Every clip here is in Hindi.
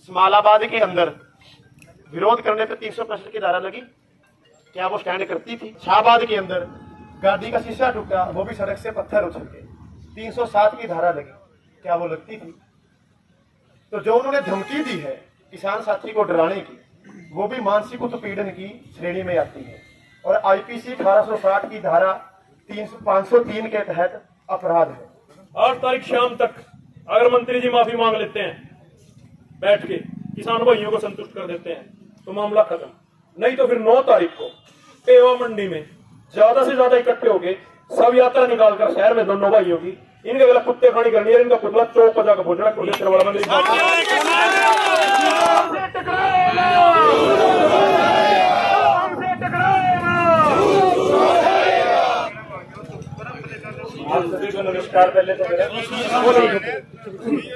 इस्माइलाबाद के अंदर विरोध करने पे 365 की धारा लगी, क्या वो स्टैंड करती थी? शाहबाद के अंदर गाड़ी का शीशा टूटा, वो भी सड़क से पत्थर उछल के 307 की धारा लगी, क्या वो लगती थी? तो जो उन्होंने धमकी दी है किसान साथी को डराने की, वो भी मानसिक उत्पीड़न की श्रेणी में आती है और आईपीसी 1860 की धारा 503 के तहत अपराध है। 8 तारीख शाम तक अगर मंत्री जी माफी मांग लेते हैं, बैठ के किसान भाइयों को संतुष्ट कर देते हैं, तो मामला खत्म। नहीं तो फिर 9 तारीख को पेवा मंडी में ज्यादा से ज्यादा इकट्ठे होके सब यात्रा निकालकर शहर में दोनों भाइयों की इनके गला कुत्ते खानी करनी है, इनका पुतला चौक पर जाकर पहुंचना। आप सभी को नमस्कार। पहले तो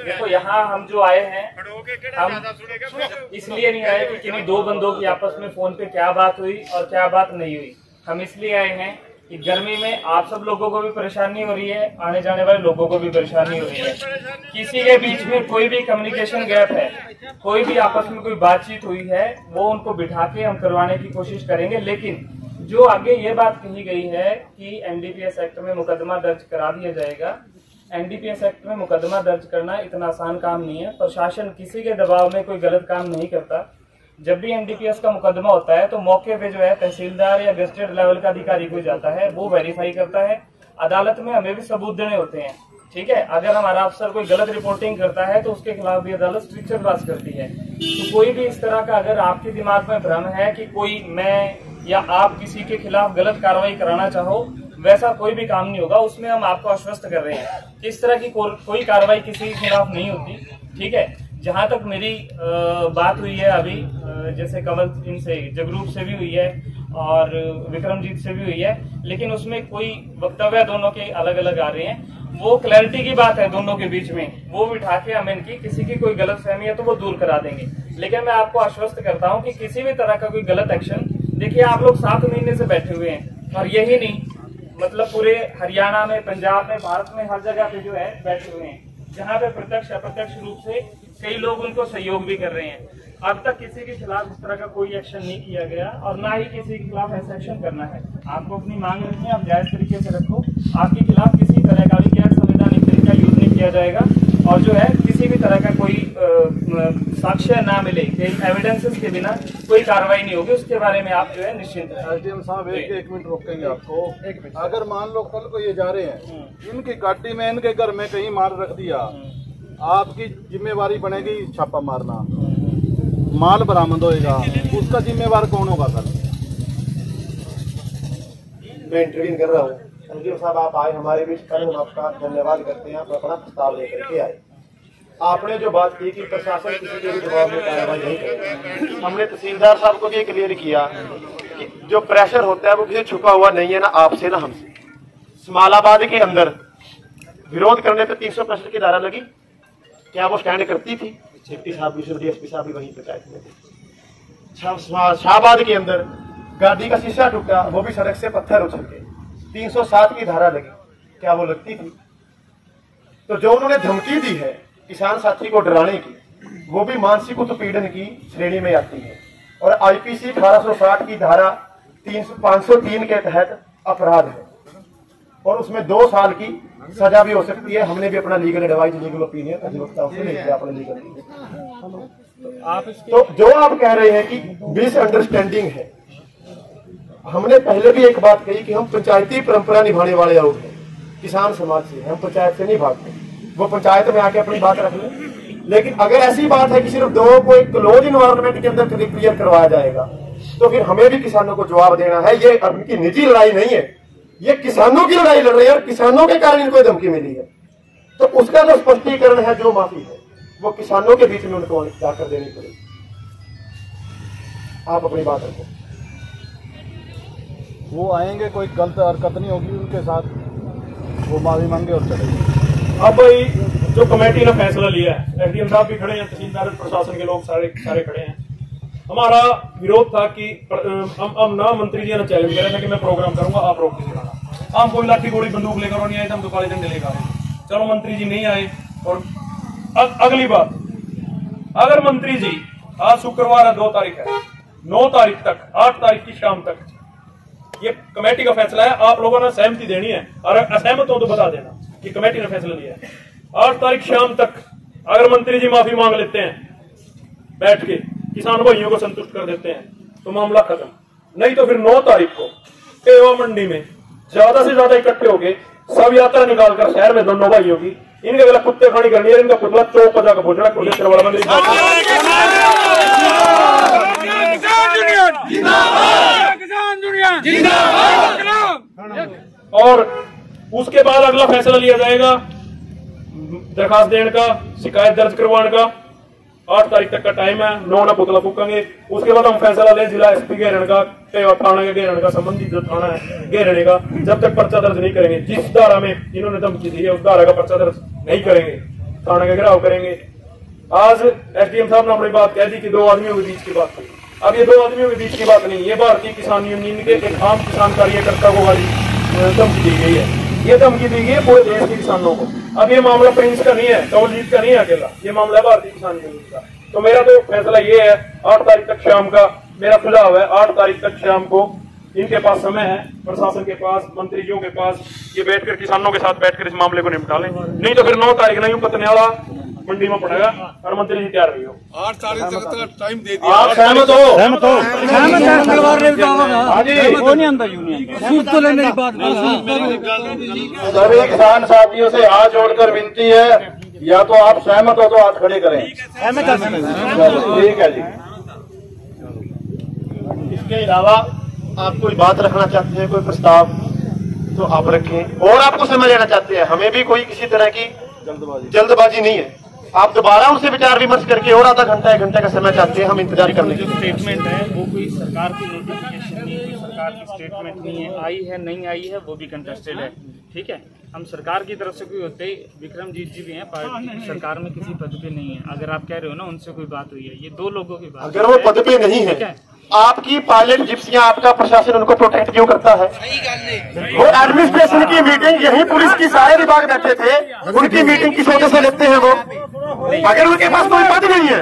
देखो यहाँ हम जो आए हैं, हम इसलिए नहीं आए कि किन्हीं दो बंदों की आपस में फोन पे क्या बात हुई और क्या बात नहीं हुई। हम इसलिए आए हैं कि गर्मी में आप सब लोगों को भी परेशानी हो रही है, आने जाने वाले लोगों को भी परेशानी हो रही है। किसी के बीच में कोई भी कम्युनिकेशन गैप है, कोई भी आपस में कोई बातचीत हुई है, वो उनको बिठा के हम करवाने की कोशिश करेंगे। लेकिन जो आगे ये बात कही गई है कि एनडीपीएस एक्ट में मुकदमा दर्ज करा दिया जाएगा, एनडीपीएस एक्ट में मुकदमा दर्ज करना इतना आसान काम नहीं है। प्रशासन किसी के दबाव में कोई गलत काम नहीं करता। जब भी एनडीपीएस का मुकदमा होता है तो मौके पे जो है तहसीलदार या गजेटेड लेवल का अधिकारी कोई जाता है, वो वेरीफाई करता है। अदालत में हमें भी सबूत देने होते हैं, ठीक है। अगर हमारा अफसर कोई गलत रिपोर्टिंग करता है तो उसके खिलाफ भी अदालत स्ट्रिक्चर पास करती है। तो कोई भी इस तरह का अगर आपके दिमाग में भ्रम है कि कोई मैं या आप किसी के खिलाफ गलत कार्रवाई कराना चाहो, वैसा कोई भी काम नहीं होगा। उसमें हम आपको आश्वस्त कर रहे हैं कि इस तरह की कोई कार्रवाई किसी के खिलाफ नहीं होती, ठीक है। जहां तक मेरी बात हुई है अभी, जैसे कमल इनसे जगरूप से भी हुई है और विक्रमजीत से भी हुई है, लेकिन उसमें कोई वक्तव्य दोनों के अलग अलग आ रहे हैं। वो क्लैरिटी की बात है दोनों के बीच में, वो बिठा के हम इनकी किसी की कोई गलत फहमी है तो वो दूर करा देंगे। लेकिन मैं आपको आश्वस्त करता हूँ कि किसी भी तरह का कोई गलत एक्शन, देखिए आप लोग 7 महीने से बैठे हुए हैं और यही नहीं, मतलब पूरे हरियाणा में, पंजाब में, भारत में हर जगह पे जो है बैठे हुए हैं, जहाँ पे प्रत्यक्ष अप्रत्यक्ष रूप से कई लोग उनको सहयोग भी कर रहे हैं। अब तक किसी के खिलाफ इस तरह का कोई एक्शन नहीं किया गया और ना ही किसी के खिलाफ ऐसा एक्शन करना है। आपको अपनी मांग रखनी है, आप जायज तरीके से रखो। आपके खिलाफ किसी तरह का भी गैर संवैधानिक तरीका यूज नहीं किया जाएगा और जो है किसी भी तरह का कोई साक्ष्य ना मिले, एविडेंसेस के बिना कोई कार्रवाई नहीं होगी। उसके बारे में आप जो है निश्चिंत। एसडीएम साहब एक मिनट रोकेंगे आपको। अगर मान लो कल को ये जा रहे हैं, इनकी गाड़ी में, इनके घर में कहीं माल रख दिया, आपकी जिम्मेवारी बनेगी छापा मारना, माल बरामद होएगा, उसका जिम्मेवार कौन होगा सर? मैं इंटरव्यू कर रहा हूँ। एसडीएम साहब आप आए हमारे बीच, कल हम आपका धन्यवाद करते हैं, आप अपना प्रस्ताव लेकर के आए। आपने जो बात की कि प्रशासन किसी के भी जवाब में कार्रवाई नहीं करेगा, हमने तहसीलदार साहब को भी क्लियर किया कि जो प्रेशर होता है वो किसी छुपा हुआ नहीं है, ना आपसे ना हमसे। इस्माइलाबाद के अंदर विरोध करने पे 365 की धारा लगी, क्या वो स्टैंड करती थी? डिप्टी साहब भी, डीएसपी साहब भी वहीं पंचायत में थे। शाहबाद के अंदर गाड़ी का शीशा टूटा, वो भी सड़क से पत्थर उछल के 307 की धारा लगी, क्या वो लगती थी? तो जो उन्होंने धमकी दी है किसान साथी को डराने की, वो भी मानसिक उत्पीड़न की श्रेणी में आती है और आईपीसी 1860 की धारा 503 के तहत अपराध है और उसमें 2 साल की सजा भी हो सकती है। हमने भी अपना लीगल एडवाइस, लीगल ओपिनियन अधिवक्ताओं से ले लिया अपने लीगल। तो जो आप कह रहे हैं कि मिसअंडरस्टैंडिंग है, हमने पहले भी एक बात कही कि हम पंचायती परंपरा निभाने वाले लोग हैं, किसान समाज से, हम पंचायत से नहीं भागते। वो पंचायत में आके अपनी बात रख लें, लेकिन अगर ऐसी बात है कि सिर्फ 2 को एक क्लोज इन्वायरमेंट के अंदर क्लियर करवाया जाएगा तो फिर हमें भी किसानों को जवाब देना है। ये उनकी निजी लड़ाई नहीं है, ये किसानों की लड़ाई लड़ रहे हैं और किसानों के कारण इनको धमकी मिली है। तो उसका जो स्पष्टीकरण है, जो माफी है, वो किसानों के बीच में उनको जाकर देनी पड़ेगी। आप अपनी बात रखो। वो आएंगे, कोई गलत हरकत नहीं होगी उनके साथ, वो माफी मांगे और चलेंगे। अब भाई जो कमेटी ने फैसला लिया है, एसडीएम साहब भी खड़े हैं, तहसीलदार, प्रशासन के लोग सारे खड़े हैं। हमारा विरोध था कि हम ना मंत्री जी ने चैलेंज किया था कि मैं प्रोग्राम करूंगा, आप रोक दीजिएगा। हम कोई लाठी गोली बंदूक लेकर नहीं आए, हम तो काले झंडे लेकर आए। चलो मंत्री जी नहीं आए। और अगली बात, अगर मंत्री जी आज शुक्रवार है 2 तारीख है, 9 तारीख तक 8 तारीख की शाम तक ये कमेटी का फैसला है, आप लोगों ने सहमति देनी है और असहमत हो तो बता देना कि कमेटी ने फैसला लिया है। 8 तारीख शाम तक अगर मंत्री जी माफी मांग लेते हैं, बैठ के किसान भाइयों को संतुष्ट कर देते हैं तो मामला खत्म। नहीं तो फिर 9 तारीख को पेवा मंडी में ज्यादा से ज्यादा इकट्ठे होके सब यात्रा निकालकर शहर में दोनों भाइयों की इनके गला कुत्ते खानी करनी है, इनका पुतला चौक पजा का भोजन वाला मंदिर। और उसके बाद अगला फैसला लिया जाएगा दरखास्त देने का, शिकायत दर्ज करवाने का। 8 तारीख तक का टाइम है, 9 ना पुतला फूकेंगे। उसके बाद हम फैसला ले जिला एसपी घेरने का, थाना के घेरने का, संबंधित जो थाना है घेरने का, जब तक पर्चा दर्ज नहीं करेंगे। जिस धारा में इन्होंने धमकी दी है उस धारा का पर्चा दर्ज नहीं करेंगे, थाना का घेराव करेंगे। आज एसडीएम साहब ने अपनी बात कह दी कि 2 आदमियों के बीच की बात थी। अब ये 2 आदमियों के बीच की बात नहीं, ये भारतीय किसान यूनियन के एक आम किसान कार्यकर्ता को वाली धमकी दी गई है। ये धमकी दी गई है पूरे देश के किसानों को। अब ये मामला प्रिंस का नहीं है, कवलजीत का नहीं है अकेला, ये मामला है भारतीय किसान यूनियन का। तो मेरा तो फैसला ये है, 8 तारीख तक शाम का मेरा सुझाव है, 8 तारीख तक शाम को इनके पास समय है, प्रशासन के पास, मंत्रियों के पास, ये बैठकर किसानों के साथ बैठकर इस मामले को निपटा लें। नहीं तो फिर 9 तारीख नहीं पतनेवाला मंडी में पड़ेगा और मंत्री जी तैयार रही हो। 8 तारीख तक का टाइम दे दिया। आप सहमत हो? सहमत है। वो नहीं अंदर यूनियन तो लेने की बात। सभी किसान साथियों से हाथ जोड़कर विनती है, या तो आप सहमत हो तो हाथ खड़े करें। ठीक है जी। इसके अलावा आप कोई बात रखना चाहते हैं, कोई प्रस्ताव, तो आप रखें। और आपको समझ लेना चाहते हैं, हमें भी कोई किसी तरह की जल्दबाजी नहीं है। आप दोबारा उनसे विचार विमर्श करके और आधा घंटा 1 घंटे का समय चाहते हैं, हम इंतजार करने के लिए। स्टेटमेंट है वो कोई सरकार की नोटिफिकेशन नहीं है, सरकार की स्टेटमेंट नहीं है, आई है नहीं आई है वो भी कंटेस्टेड है। ठीक है, हम सरकार की तरफ से कोई होते ही विक्रमजीत जी भी हैं, पार्टी सरकार में किसी पद पे नहीं है। अगर आप कह रहे हो ना उनसे कोई बात हुई है, ये 2 लोगों की बात। अगर वो पद पे नहीं है, आपकी पायलट जिप्सियां, आपका प्रशासन उनको प्रोटेक्ट क्यों करता है? वो एडमिनिस्ट्रेशन की मीटिंग, यही पुलिस की सारे विभाग बैठे थे, उनकी मीटिंग किस वजह से लेते हैं वो? अगर उनके पास कोई पद नहीं है,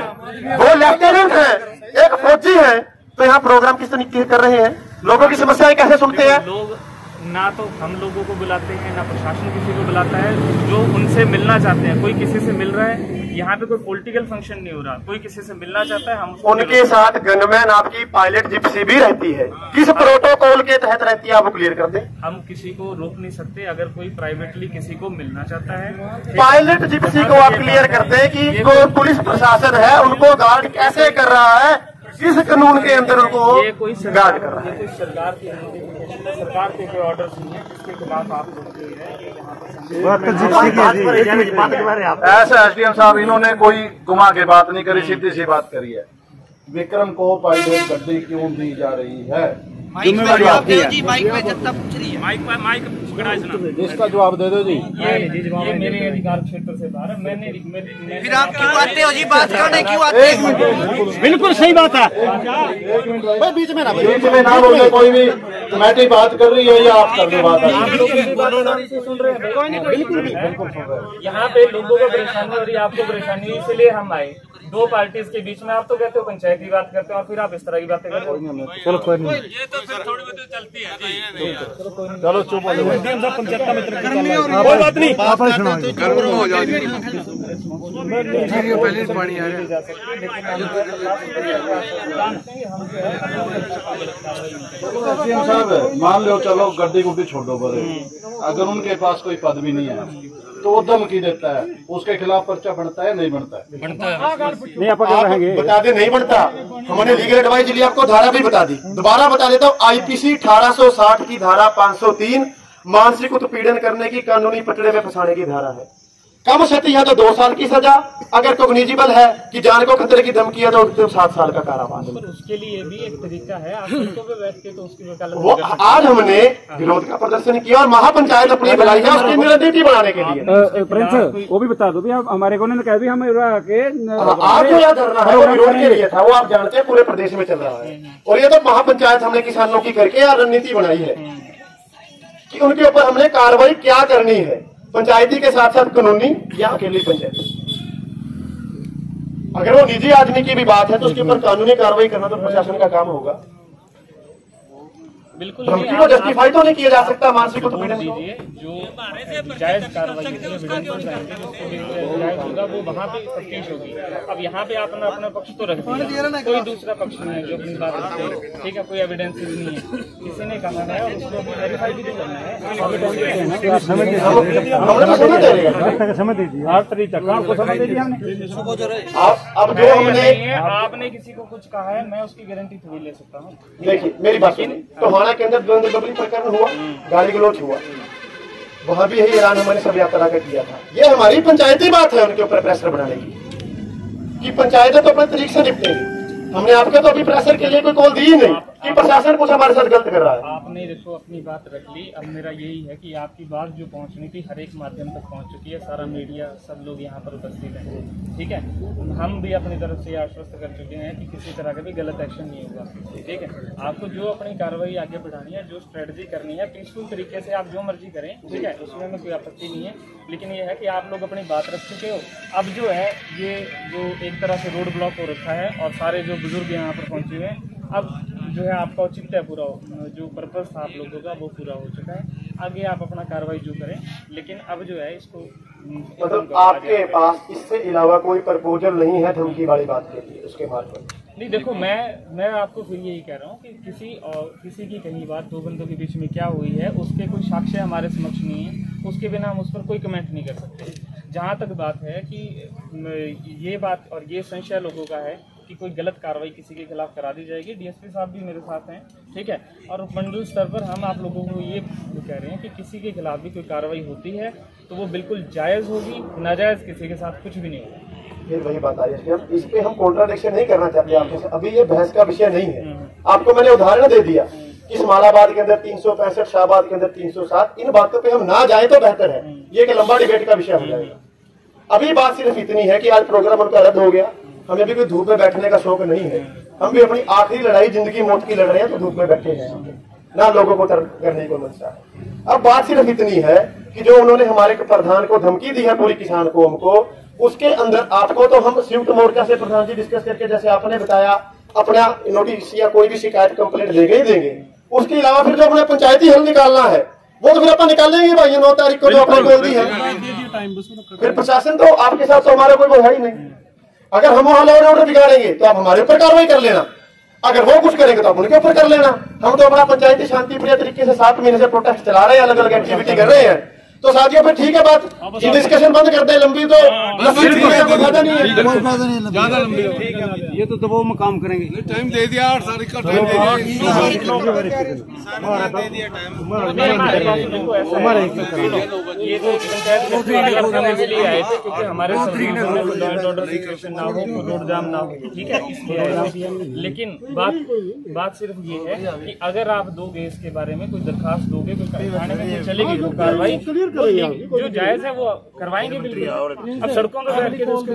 वो लेफ्टिनेंट है, एक फौजी है, तो यहाँ प्रोग्राम किस तरीके कर रहे हैं? लोगों की समस्याएं कैसे सुनते हैं? लोग ना तो हम लोगों को बुलाते हैं, ना प्रशासन किसी को बुलाता है। जो उनसे मिलना चाहते हैं, कोई किसी से मिल रहा है, यहाँ पे कोई पॉलिटिकल फंक्शन नहीं हो रहा, कोई किसी से मिलना चाहता है, हम उनके साथ गनमैन, आपकी पायलट जिप्सी भी रहती है, किस प्रोटोकॉल के तहत रहती है, आप वो क्लियर कर दें। हम किसी को रोक नहीं सकते। अगर कोई प्राइवेटली किसी को मिलना चाहता है, पायलट जिप्सी को आप क्लियर करते हैं कि जो पुलिस प्रशासन है उनको गार्ड कैसे कर रहा है, किस कानून के अंदर उनको ये कोई गार्ड कर रहा है? कोई सरकार की सरकार के कोई ऑर्डर नहीं है जिसके खिलाफ आप लोग जो है ऐसा एसडीएम साहब इन्होंने कोई घुमा के बात नहीं करी, सीधी सी बात करी है। विक्रम को पायलट गड्डी क्यों दी जा रही है, जिम्मेवारी आपकी है। माइक पकड़ा इसका जवाब दे दो जी। ये मेरे अधिकार क्षेत्र से बाहर है। मैंने फिर आप क्यों आते हो जी, बात करने क्यों आते हैं? बिल्कुल सही बात है। भाई बीच में ना बोले, कोई भी कमेटी बात कर रही है या आप कर रहे बात? बिल्कुल यहाँ पे लोगों को परेशानी हो रही है, आपको परेशानी हुई, इसलिए हम आए। 2 पार्टीज के बीच में आप तो कहते हो पंचायत की बात करते हो और फिर आप इस तरह की बातें करते हो। चलो कोई नहीं, ये तो फिर थोड़ी बहुत चलती है। चलो चुप हो जाओ। कोई बात नहीं, गर्म हो जाओ। पहले पानी आ रहा है। साहब मान लो, चलो गड्डी गुड्डी छोड़ो पर, अगर उनके पास कोई पद भी नहीं है तो वो धमकी देता है, उसके खिलाफ पर्चा बनता है नहीं बनता है? नहीं, आप बता दे नहीं बनता। हमने लीगल एडवाइस लिए, आपको धारा भी बता दी, दोबारा बता देता हूँ। आईपीसी 1860 की धारा 503 मानसिक उत्पीड़न करने की कानूनी पटड़े में फंसाने की धारा है। कम से या तो 2 साल की सजा, अगर कॉग्निजिबल है कि जान को खतरे की धमकी है तो 7 साल का कारावास। उसके लिए भी एक तरीका है, आप सड़कों पे बैठ के तो उसकी वकालत वो आज हमने विरोध का प्रदर्शन किया और महापंचायत अपनी बुलाई है उसकी रणनीति बनाने के लिए। प्रिंस वो भी बता दो भी, हमारे को ने कहा भी हम के आज जो यह धरना है वो विरोध के लिए था, वो आप जानते हैं पूरे प्रदेश में चल रहा है। और ये तो महापंचायत हमने किसानों की करके यह रणनीति बनाई है कि उनके ऊपर हमने कार्रवाई क्या करनी है, पंचायती के साथ साथ कानूनी या अकेली पंचायत। अगर वो निजी आदमी की भी बात है तो उसके ऊपर कानूनी कार्रवाई करना तो प्रशासन का काम होगा। बिल्कुल धमकी को जस्टिफाई तो नहीं किया जा सकता मानसिक उत्पीड़न को। दीजिए जो जायज कार्रवाई जायज होगा वो वहाँ पे तफ्तीश होगी। अब यहाँ पे आपने अपना पक्ष तो रख दिया, कोई दूसरा पक्ष नहीं है जो अपनी बात रखते हैं, ठीक है, कोई एविडेंस नहीं है, किसी ने कहा है और उसको वेरीफाई भी करना है। अब जो हमने आपने किसी को कुछ कहा है, मैं उसकी गारंटी थोड़ी ले सकता हूँ। देखिए मेरी बात सुनिए, तो हाना के अंदर द्वंद्व बबली प्रकरण हुआ, गाली गलौज हुआ, वहां भी यही ऐलान हमने सब यात्रा का किया था। ये हमारी पंचायती बात है उनके ऊपर प्रेशर बनाने की कि पंचायतें तो अपने तरीके से निपटेंगी। हमने आपके तो अभी प्रेशर के लिए कोई कॉल दी ही नहीं कि प्रशासन कुछ हमारे साथ गलत कर रहा है। आपने देखो अपनी बात रख ली। अब मेरा यही है कि आपकी बात जो पहुंचनी थी हर एक माध्यम तक पहुंच चुकी है, सारा मीडिया, सब लोग यहाँ पर उपस्थित हैं, ठीक है। हम भी अपनी तरफ से आश्वस्त कर चुके हैं कि किसी तरह का भी गलत एक्शन नहीं होगा, ठीक है। आपको जो अपनी कार्रवाई आगे बढ़ानी है, जो स्ट्रेटजी करनी है, पीसफुल तरीके से आप जो मर्जी करें, ठीक है, उसमें हमें कोई आपत्ति नहीं है। लेकिन ये है कि आप लोग अपनी बात रख चुके हो। अब जो है ये जो एक तरह से रोड ब्लॉक हो रखा है और सारे जो बुजुर्ग यहाँ पर पहुँचे हुए हैं, अब जो है आपका औचित्य पूरा जो पर्पस था आप लोगों का वो पूरा हो चुका है। आगे आप अपना कार्रवाई जो करें, लेकिन अब जो है इसको मतलब आपके पास इससे अलावा कोई प्रपोजल नहीं है धमकी वाली बात के लिए उसके मार्फत? नहीं, देखो मैं आपको फिर यही कह रहा हूँ कि किसी की कहीं बात दो बंदों के बीच में क्या हुई है उसके कोई साक्ष्य हमारे समक्ष नहीं है, उसके बिना हम उस पर कोई कमेंट नहीं कर सकते। जहाँ तक बात है कि ये बात और ये संशय लोगों का है कि कोई गलत कार्रवाई किसी के खिलाफ करा दी जाएगी, डीएसपी साहब भी मेरे साथ हैं, ठीक है। और मंडल स्तर पर हम आप लोगों को ये कह रहे हैं कि किसी के खिलाफ भी कोई कार्रवाई होती है तो वो बिल्कुल जायज़ होगी, नाजायज़ किसी के साथ कुछ भी नहीं होगा। फिर वही बात आ रही है, इस पे हम कॉन्ट्राडिक्शन नहीं करना चाहते आपके साथ, अभी ये बहस का विषय नहीं है। आपको मैंने उदाहरण दे दिया, इस्माइलाबाद के अंदर 365, शाहबाद के अंदर 307, इन बातों पे हम ना जाए तो बेहतर है। ये एक लंबा डिबेट का विषय हो जाएगा। अभी बात सिर्फ इतनी है कि आज प्रोग्राम उनका रद्द हो गया, हमें भी कोई धूप में बैठने का शौक नहीं है, हम भी अपनी आखिरी लड़ाई जिंदगी मौत की लड़ रहे हैं, तो धूप में बैठे हैं ना, लोगों को तर्क करने को मंशा है। अब बात सिर्फ इतनी है कि जो उन्होंने हमारे प्रधान को धमकी दी है पूरी किसान कौम को, उसके अंदर आपको तो हम संयुक्त मोर्चा से प्रधान जी डिस्कस करके जैसे आपने बताया अपना नोटिस या कोई भी शिकायत कंप्लेंट देंगे ही देंगे। उसके अलावा फिर जो अपना पंचायती हल निकालना है वो तो फिर अपन निकालेंगे भाई, 9 तारीख को जो अपने बोल दी है। फिर प्रशासन तो आपके साथ तो हमारा कोई है ही नहीं। अगर हम वहां लॉ एंड ऑर्डर बिगाड़ेंगे तो आप हमारे ऊपर कार्रवाई कर लेना, अगर वो कुछ करेंगे तो आप उनके ऊपर कर लेना। हम तो अपना पंचायती शांति प्रिय तरीके से 7 महीने से प्रोटेस्ट चला रहे हैं, अलग अलग एक्टिविटी कर रहे हैं। तो साथियों फिर ठीक है, बात ये डिस्कशन बंद करते हैं, लंबी तो फायदा नहीं है, ज्यादा लंबी ये तो दबाव में काम करेंगे। टाइम दे दिया, 8 तारीख का टाइम दे दिया। ये जो पंचायत इसलिए आए थे क्योंकि हमारे लॉ एंड ऑर्डर सिचुएशन ना हो, रोड जाम ना हो, ठीक है, इसलिए आए। लेकिन बात सिर्फ ये है कि अगर आप दोगे इसके बारे में कोई दरखास्त दोगे, कोई थाने में चलेगी तो कार्रवाई जो जायज है वो करवाएंगे बिल्कुल। अब सड़कों पर बैठ के तो उसके